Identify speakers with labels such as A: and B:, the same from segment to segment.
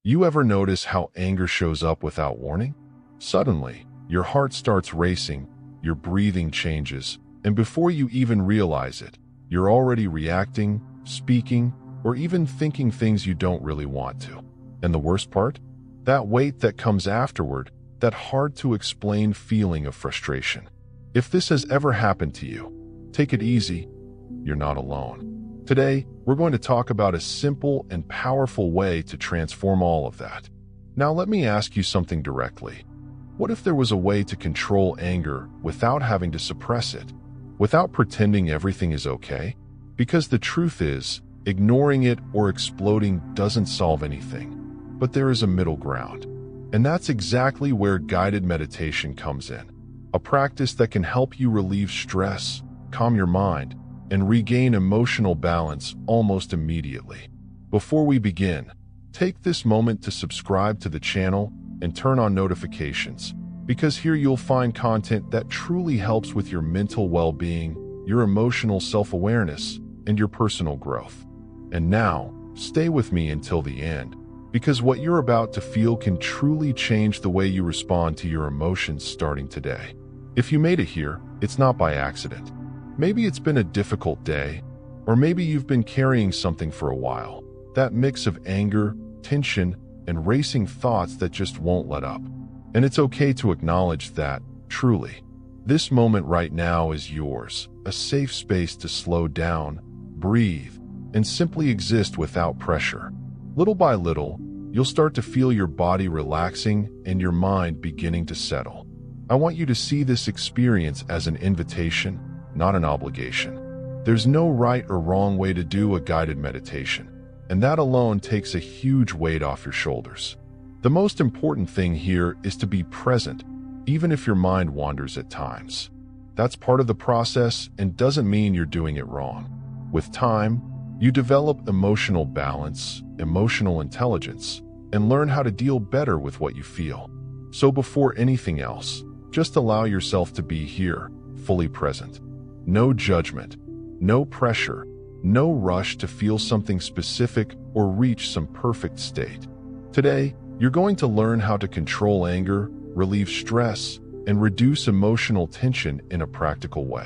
A: You ever notice how anger shows up without warning? Suddenly, your heart starts racing, your breathing changes, and before you even realize it, you're already reacting, speaking, or even thinking things you don't really want to. And the worst part? That weight that comes afterward, that hard-to-explain feeling of frustration. If this has ever happened to you, take it easy. You're not alone. Today, we're going to talk about a simple and powerful way to transform all of that. Now, let me ask you something directly. What if there was a way to control anger without having to suppress it, without pretending everything is okay? Because the truth is, ignoring it or exploding doesn't solve anything. But there is a middle ground. And that's exactly where guided meditation comes in. A practice that can help you relieve stress, calm your mind, and regain emotional balance almost immediately. Before we begin, take this moment to subscribe to the channel and turn on notifications, because here you'll find content that truly helps with your mental well-being, your emotional self-awareness, and your personal growth. And now, stay with me until the end, because what you're about to feel can truly change the way you respond to your emotions starting today. If you made it here, it's not by accident. Maybe it's been a difficult day, or maybe you've been carrying something for a while. That mix of anger, tension, and racing thoughts that just won't let up. And it's okay to acknowledge that, truly. This moment right now is yours, a safe space to slow down, breathe, and simply exist without pressure. Little by little, you'll start to feel your body relaxing and your mind beginning to settle. I want you to see this experience as an invitation, not an obligation. There's no right or wrong way to do a guided meditation, and that alone takes a huge weight off your shoulders. The most important thing here is to be present, even if your mind wanders at times. That's part of the process and doesn't mean you're doing it wrong. With time, you develop emotional balance, emotional intelligence, and learn how to deal better with what you feel. So before anything else, just allow yourself to be here, fully present. No judgment, no pressure, no rush to feel something specific or reach some perfect state. Today, you're going to learn how to control anger, relieve stress, and reduce emotional tension in a practical way.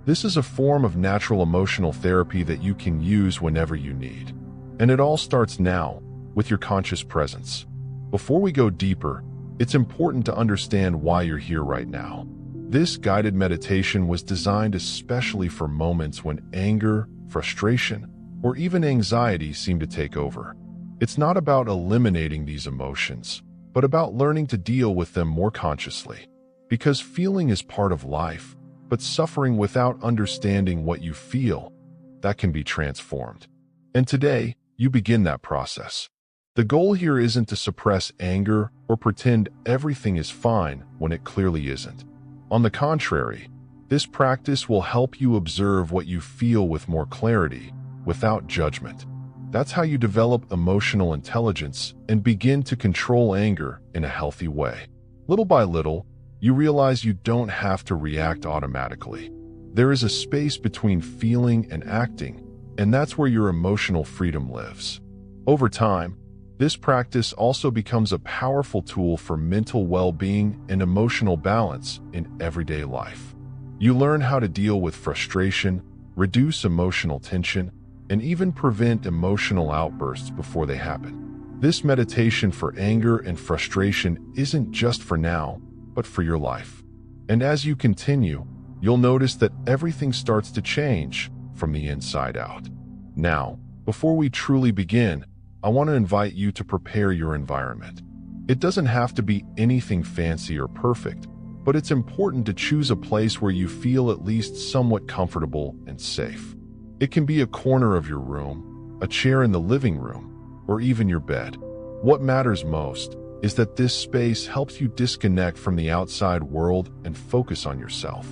A: This is a form of natural emotional therapy that you can use whenever you need. And it all starts now, with your conscious presence. Before we go deeper, it's important to understand why you're here right now. This guided meditation was designed especially for moments when anger, frustration, or even anxiety seem to take over. It's not about eliminating these emotions, but about learning to deal with them more consciously. Because feeling is part of life, but suffering without understanding what you feel, that can be transformed. And today, you begin that process. The goal here isn't to suppress anger or pretend everything is fine when it clearly isn't. On the contrary, this practice will help you observe what you feel with more clarity, without judgment. That's how you develop emotional intelligence and begin to control anger in a healthy way. Little by little, you realize you don't have to react automatically. There is a space between feeling and acting, and that's where your emotional freedom lives. Over time, this practice also becomes a powerful tool for mental well-being and emotional balance in everyday life. You learn how to deal with frustration, reduce emotional tension, and even prevent emotional outbursts before they happen. This meditation for anger and frustration isn't just for now, but for your life. And as you continue, you'll notice that everything starts to change from the inside out. Now, before we truly begin, I want to invite you to prepare your environment. It doesn't have to be anything fancy or perfect, but it's important to choose a place where you feel at least somewhat comfortable and safe. It can be a corner of your room, a chair in the living room, or even your bed. What matters most is that this space helps you disconnect from the outside world and focus on yourself.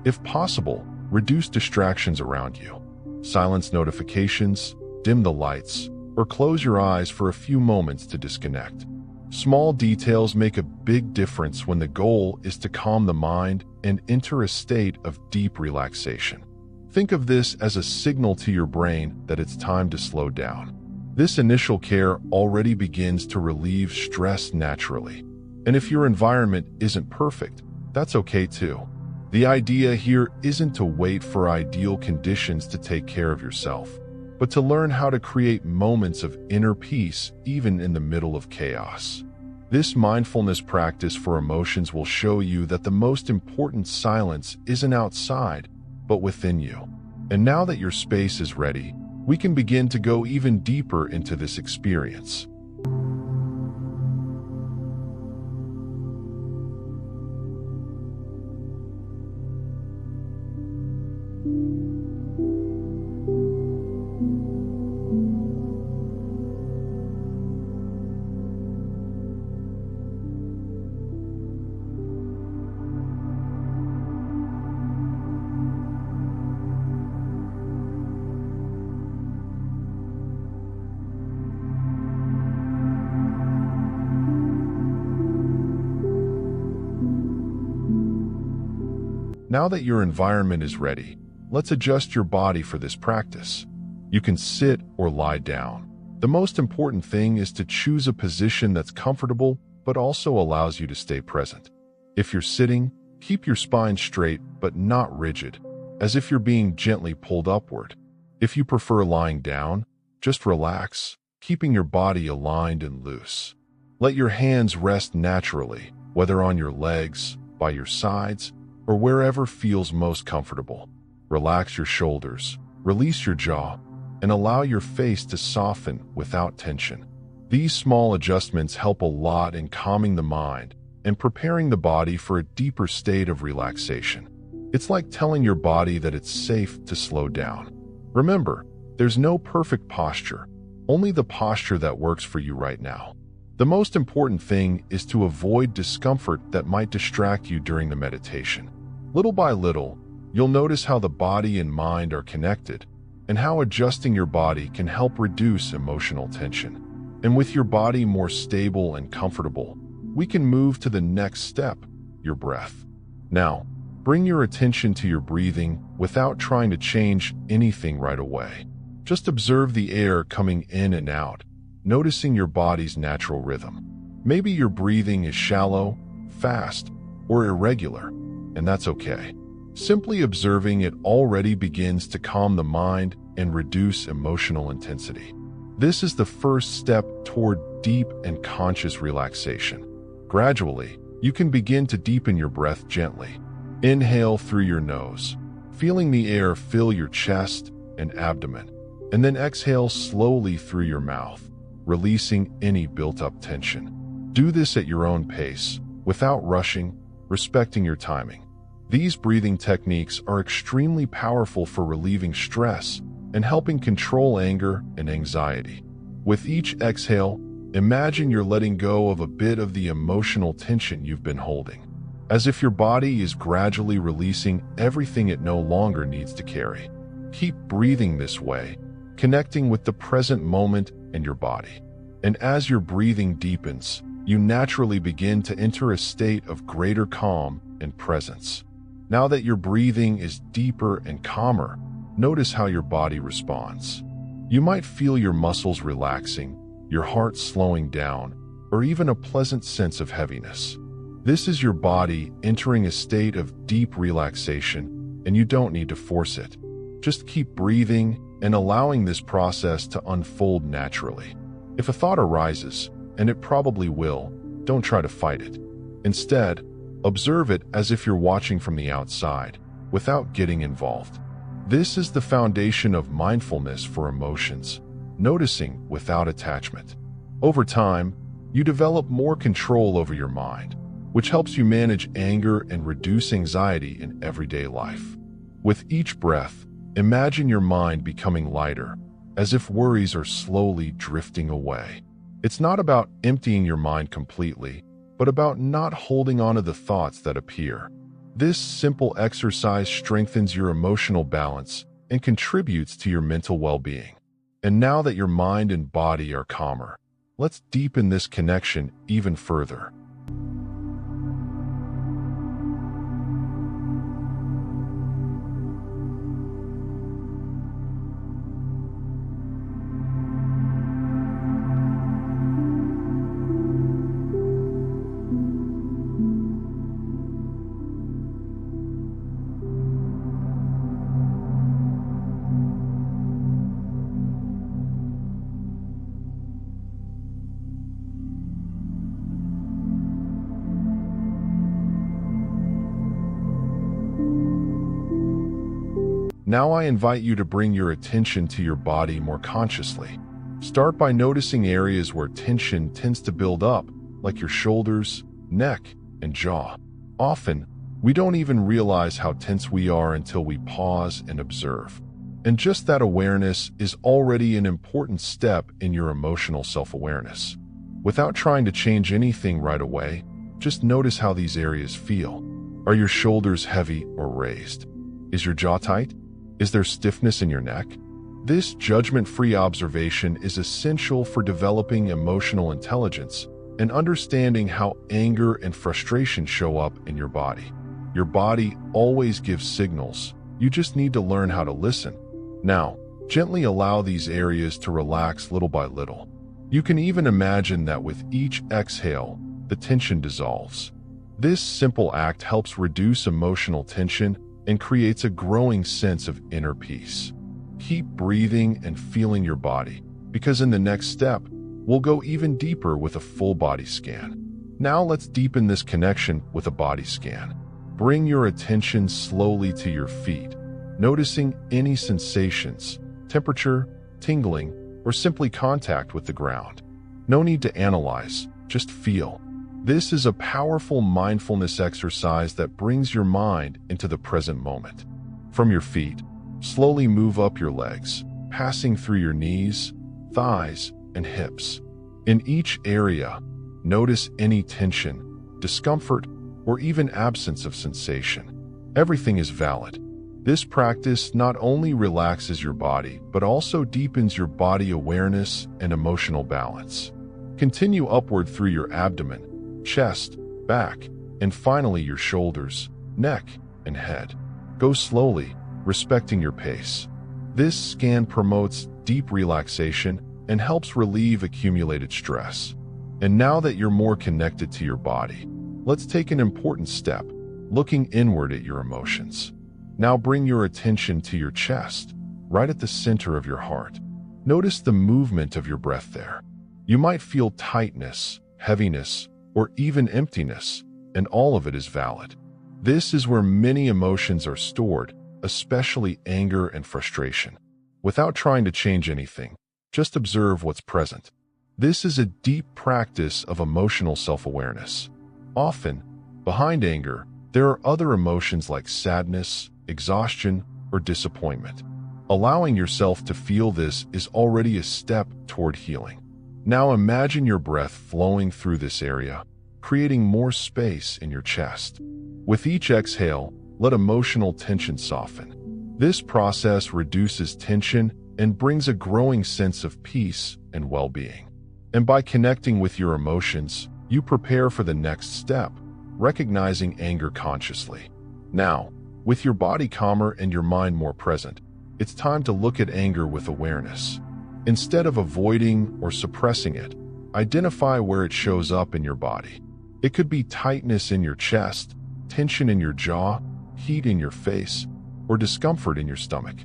A: If possible, reduce distractions around you. Silence notifications, dim the lights, or close your eyes for a few moments to disconnect. Small details make a big difference when the goal is to calm the mind and enter a state of deep relaxation. Think of this as a signal to your brain that it's time to slow down. This initial care already begins to relieve stress naturally. And if your environment isn't perfect, that's okay too. The idea here isn't to wait for ideal conditions to take care of yourself, but to learn how to create moments of inner peace even in the middle of chaos. This mindfulness practice for emotions will show you that the most important silence isn't outside, but within you. And now that your space is ready, we can begin to go even deeper into this experience. Now that your environment is ready, let's adjust your body for this practice. You can sit or lie down. The most important thing is to choose a position that's comfortable but also allows you to stay present. If you're sitting, keep your spine straight but not rigid, as if you're being gently pulled upward. If you prefer lying down, just relax, keeping your body aligned and loose. Let your hands rest naturally, whether on your legs, by your sides, or wherever feels most comfortable. Relax your shoulders, release your jaw, and allow your face to soften without tension. These small adjustments help a lot in calming the mind and preparing the body for a deeper state of relaxation. It's like telling your body that it's safe to slow down. Remember, there's no perfect posture, only the posture that works for you right now. The most important thing is to avoid discomfort that might distract you during the meditation. Little by little, you'll notice how the body and mind are connected and how adjusting your body can help reduce emotional tension. And with your body more stable and comfortable, we can move to the next step, your breath. Now, bring your attention to your breathing without trying to change anything right away. Just observe the air coming in and out, noticing your body's natural rhythm. Maybe your breathing is shallow, fast, or irregular, and that's okay. Simply observing it already begins to calm the mind and reduce emotional intensity. This is the first step toward deep and conscious relaxation. Gradually, you can begin to deepen your breath gently. Inhale through your nose, feeling the air fill your chest and abdomen, and then exhale slowly through your mouth, releasing any built-up tension. Do this at your own pace, without rushing, respecting your timing. These breathing techniques are extremely powerful for relieving stress and helping control anger and anxiety. With each exhale, imagine you're letting go of a bit of the emotional tension you've been holding, as if your body is gradually releasing everything it no longer needs to carry. Keep breathing this way, connecting with the present moment and your body. And as your breathing deepens, you naturally begin to enter a state of greater calm and presence. Now that your breathing is deeper and calmer, notice how your body responds. You might feel your muscles relaxing, your heart slowing down, or even a pleasant sense of heaviness. This is your body entering a state of deep relaxation, and you don't need to force it. Just keep breathing and allowing this process to unfold naturally. If a thought arises, and it probably will, don't try to fight it. Instead, observe it as if you're watching from the outside, without getting involved. This is the foundation of mindfulness for emotions, noticing without attachment. Over time, you develop more control over your mind, which helps you manage anger and reduce anxiety in everyday life. With each breath, imagine your mind becoming lighter, as if worries are slowly drifting away. It's not about emptying your mind completely, but about not holding on to the thoughts that appear. This simple exercise strengthens your emotional balance and contributes to your mental well-being. And now that your mind and body are calmer, let's deepen this connection even further. Now I invite you to bring your attention to your body more consciously. Start by noticing areas where tension tends to build up, like your shoulders, neck, and jaw. Often, we don't even realize how tense we are until we pause and observe. And just that awareness is already an important step in your emotional self-awareness. Without trying to change anything right away, just notice how these areas feel. Are your shoulders heavy or raised? Is your jaw tight? Is there stiffness in your neck? This judgment-free observation is essential for developing emotional intelligence and understanding how anger and frustration show up in your body. Your body always gives signals. You just need to learn how to listen. Now, gently allow these areas to relax little by little. You can even imagine that with each exhale, the tension dissolves. This simple act helps reduce emotional tension and creates a growing sense of inner peace. Keep breathing and feeling your body, because in the next step, we'll go even deeper with a full body scan. Now let's deepen this connection with a body scan. Bring your attention slowly to your feet, noticing any sensations, temperature, tingling, or simply contact with the ground. No need to analyze, just feel. This is a powerful mindfulness exercise that brings your mind into the present moment. From your feet, slowly move up your legs, passing through your knees, thighs, and hips. In each area, notice any tension, discomfort, or even absence of sensation. Everything is valid. This practice not only relaxes your body, but also deepens your body awareness and emotional balance. Continue upward through your abdomen, chest, back, and finally your shoulders, neck, and head. Go slowly, respecting your pace. This scan promotes deep relaxation and helps relieve accumulated stress. And now that you're more connected to your body, let's take an important step, looking inward at your emotions. Now bring your attention to your chest, right at the center of your heart. Notice the movement of your breath there. You might feel tightness, heaviness, or even emptiness, and all of it is valid. This is where many emotions are stored, especially anger and frustration. Without trying to change anything, just observe what's present. This is a deep practice of emotional self-awareness. Often, behind anger, there are other emotions like sadness, exhaustion, or disappointment. Allowing yourself to feel this is already a step toward healing. Now imagine your breath flowing through this area, creating more space in your chest. With each exhale, let emotional tension soften. This process reduces tension and brings a growing sense of peace and well-being. And by connecting with your emotions, you prepare for the next step, recognizing anger consciously. Now, with your body calmer and your mind more present, it's time to look at anger with awareness. Instead of avoiding or suppressing it, identify where it shows up in your body. It could be tightness in your chest, tension in your jaw, heat in your face, or discomfort in your stomach.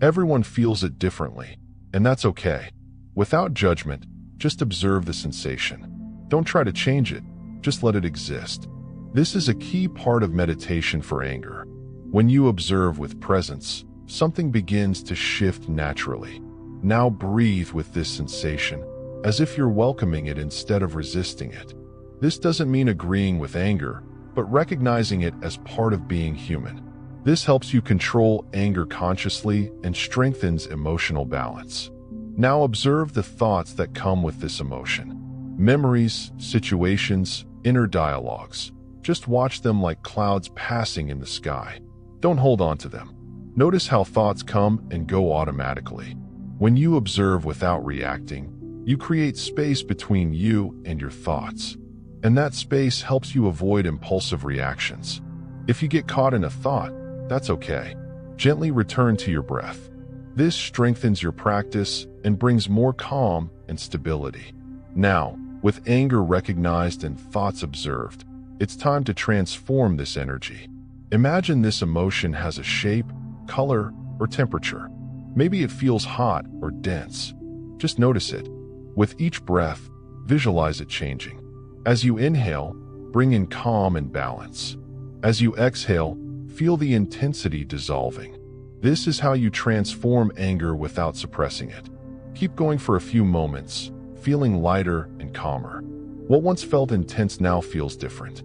A: Everyone feels it differently, and that's okay. Without judgment, just observe the sensation. Don't try to change it, just let it exist. This is a key part of meditation for anger. When you observe with presence, something begins to shift naturally. Now breathe with this sensation, as if you're welcoming it instead of resisting it. This doesn't mean agreeing with anger, but recognizing it as part of being human. This helps you control anger consciously and strengthens emotional balance. Now observe the thoughts that come with this emotion. Memories, situations, inner dialogues. Just watch them like clouds passing in the sky. Don't hold on to them. Notice how thoughts come and go automatically. When you observe without reacting, you create space between you and your thoughts. And that space helps you avoid impulsive reactions. If you get caught in a thought, that's okay. Gently return to your breath. This strengthens your practice and brings more calm and stability. Now, with anger recognized and thoughts observed, it's time to transform this energy. Imagine this emotion has a shape, color, or temperature. Maybe it feels hot or dense. Just notice it. With each breath, visualize it changing. As you inhale, bring in calm and balance. As you exhale, feel the intensity dissolving. This is how you transform anger without suppressing it. Keep going for a few moments, feeling lighter and calmer. What once felt intense now feels different.